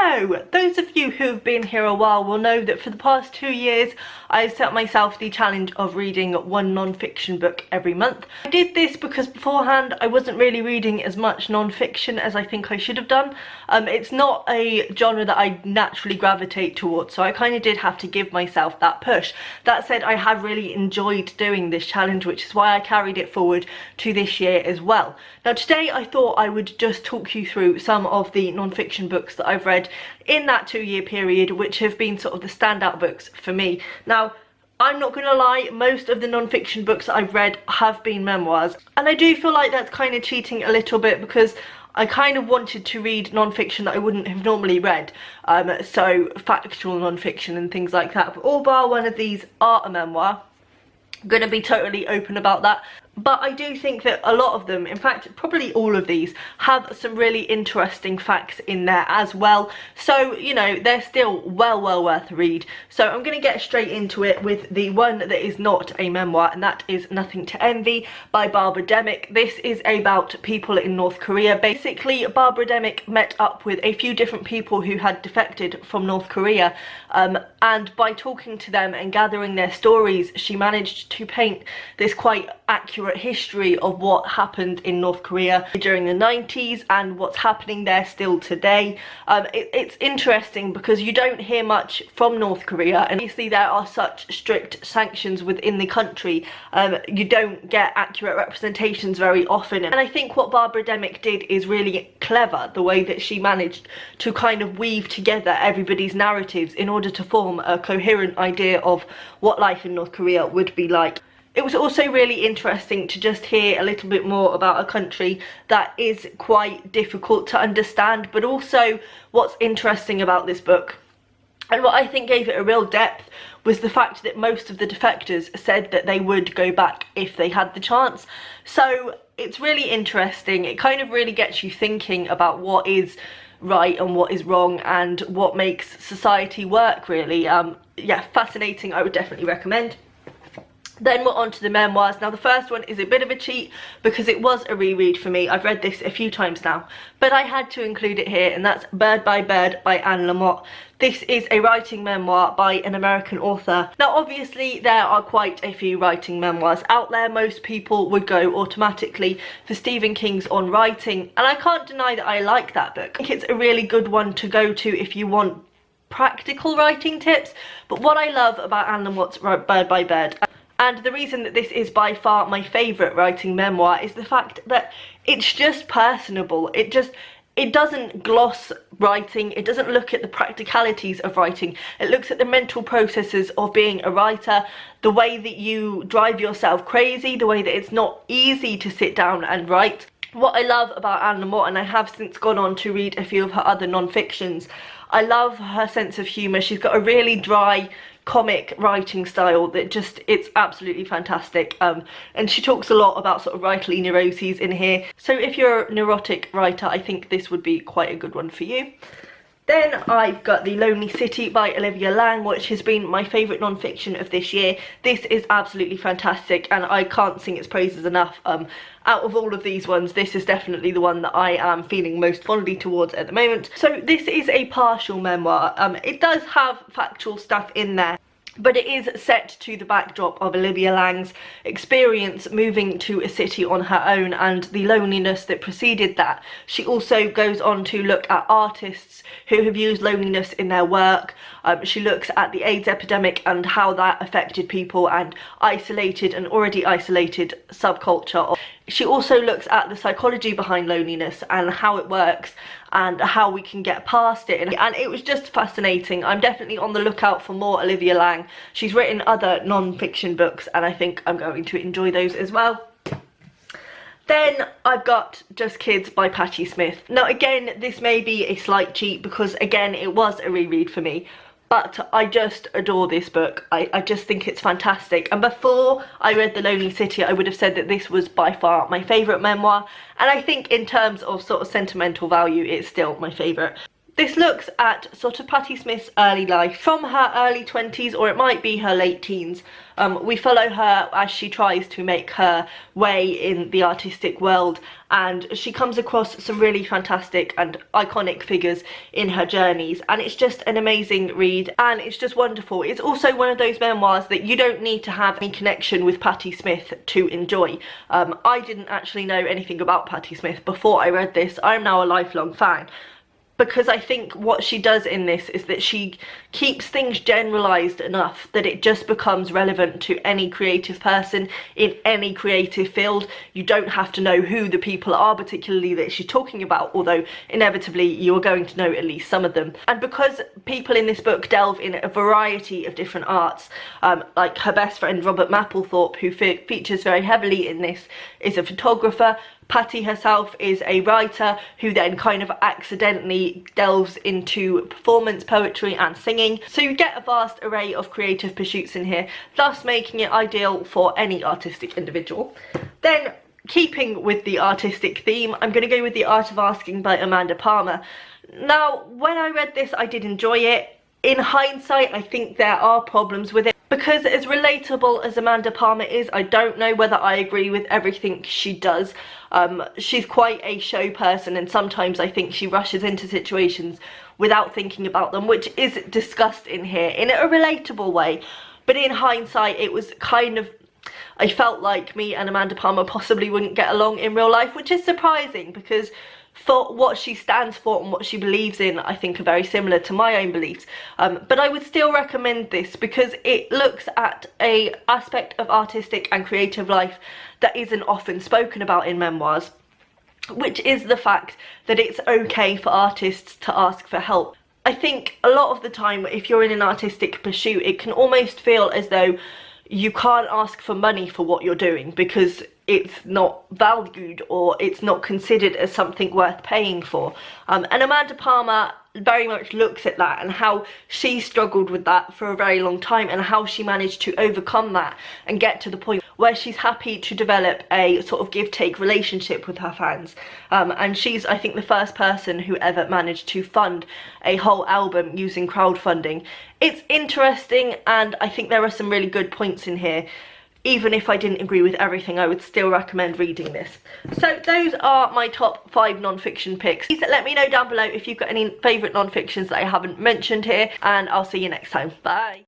So, those of you who have been here a while will know that for the past 2 years I've set myself the challenge of reading one non-fiction book every month. I did this because beforehand I wasn't really reading as much non-fiction as I think I should have done. It's not a genre that I naturally gravitate towards, so I kind of did have to give myself that push. That said, I have really enjoyed doing this challenge, which is why I carried it forward to this year as well. Now today I thought I would just talk you through some of the non-fiction books that I've read in that 2-year period, which have been sort of the standout books for me. Now, I'm not gonna lie, most of the non-fiction books that I've read have been memoirs, and I do feel like that's kind of cheating a little bit because I kind of wanted to read non-fiction that I wouldn't have normally read, so factual non-fiction and things like that, but all bar one of these are a memoir. I'm gonna be totally open about that. But I do think that a lot of them, in fact probably all of these, have some really interesting facts in there as well. So, you know, they're still well worth a read. So I'm going to get straight into it with the one that is not a memoir, and that is Nothing to Envy by Barbara Demick. This is about people in North Korea. Basically, Barbara Demick met up with a few different people who had defected from North Korea, and by talking to them and gathering their stories, she managed to paint this quite accurate history of what happened in North Korea during the 90s and what's happening there still today. It's interesting because you don't hear much from North Korea, and obviously there are such strict sanctions within the country. You don't get accurate representations very often, and I think what Barbara Demick did is really clever, the way that she managed to kind of weave together everybody's narratives in order to form a coherent idea of what life in North Korea would be like. It was also really interesting to just hear a little bit more about a country that is quite difficult to understand, but also what's interesting about this book, and what I think gave it a real depth, was the fact that most of the defectors said that they would go back if they had the chance. So it's really interesting. It kind of really gets you thinking about what is right and what is wrong and what makes society work, really. Yeah, fascinating. I would definitely recommend. Then we're on to the memoirs. Now the first one is a bit of a cheat because it was a reread for me. I've read this a few times now, but I had to include it here, and that's Bird by Bird by Anne Lamott. This is a writing memoir by an American author. Now obviously there are quite a few writing memoirs out there. Most people would go automatically for Stephen King's On Writing, and I can't deny that I like that book. I think it's a really good one to go to if you want practical writing tips. But what I love about Anne Lamott's Bird by Bird, and the reason that this is by far my favourite writing memoir, is the fact that it's just personable. It doesn't gloss writing, it doesn't look at the practicalities of writing, it looks at the mental processes of being a writer, the way that you drive yourself crazy, the way that it's not easy to sit down and write. What I love about Anne Lamott, and I have since gone on to read a few of her other non-fictions, I love her sense of humour. She's got a really dry comic writing style that just, it's absolutely fantastic, and she talks a lot about sort of writerly neuroses in here, so if you're a neurotic writer I think this would be quite a good one for you. Then I've got The Lonely City by Olivia Lang, which has been my favourite non-fiction of this year. This is absolutely fantastic and I can't sing its praises enough. Out of all of these ones, this is definitely the one that I am feeling most fondly towards at the moment. So this is a partial memoir. It does have factual stuff in there, but it is set to the backdrop of Olivia Lang's experience moving to a city on her own and the loneliness that preceded that. She also goes on to look at artists who have used loneliness in their work. She looks at the AIDS epidemic and how that affected people and isolated and already isolated subculture. She also looks at the psychology behind loneliness and how it works and how we can get past it, and it was just fascinating. I'm definitely on the lookout for more Olivia Lang. She's written other non-fiction books and I think I'm going to enjoy those as well. Then I've got Just Kids by Patti Smith. Now again, this may be a slight cheat because again it was a reread for me, but I just adore this book. I just think it's fantastic, and before I read The Lonely City I would have said that this was by far my favourite memoir, and I think in terms of sort of sentimental value it's still my favourite. This looks at sort of Patti Smith's early life, from her early 20s, or it might be her late teens. We follow her as she tries to make her way in the artistic world, and she comes across some really fantastic and iconic figures in her journeys, and it's just an amazing read, and it's just wonderful. It's also one of those memoirs that you don't need to have any connection with Patti Smith to enjoy. I didn't actually know anything about Patti Smith before I read this. I'm now a lifelong fan, because I think what she does in this is that she keeps things generalised enough that it just becomes relevant to any creative person in any creative field. You don't have to know who the people are particularly that she's talking about, although inevitably you are going to know at least some of them. And because people in this book delve in a variety of different arts, like her best friend Robert Mapplethorpe, who features very heavily in this, is a photographer. Patti herself is a writer who then kind of accidentally delves into performance, poetry and singing. So you get a vast array of creative pursuits in here, thus making it ideal for any artistic individual. Then, keeping with the artistic theme, I'm going to go with The Art of Asking by Amanda Palmer. Now, when I read this, I did enjoy it. In hindsight, I think there are problems with it, because as relatable as Amanda Palmer is, I don't know whether I agree with everything she does. She's quite a show person, and sometimes I think she rushes into situations without thinking about them, which is discussed in here in a relatable way. But in hindsight, it was kind of, I felt like me and Amanda Palmer possibly wouldn't get along in real life, which is surprising, because for what she stands for and what she believes in, I think are very similar to my own beliefs. But I would still recommend this because it looks at an aspect of artistic and creative life that isn't often spoken about in memoirs, which is the fact that it's okay for artists to ask for help. I think a lot of the time, if you're in an artistic pursuit, it can almost feel as though you can't ask for money for what you're doing because it's not valued or it's not considered as something worth paying for. And Amanda Palmer very much looks at that and how she struggled with that for a very long time, and how she managed to overcome that and get to the point where she's happy to develop a sort of give-take relationship with her fans. And she's, I think, the first person who ever managed to fund a whole album using crowdfunding. It's interesting, and I think there are some really good points in here. Even if I didn't agree with everything, I would still recommend reading this. So those are my top 5 non-fiction picks. Please let me know down below if you've got any favourite non-fictions that I haven't mentioned here, and I'll see you next time. Bye!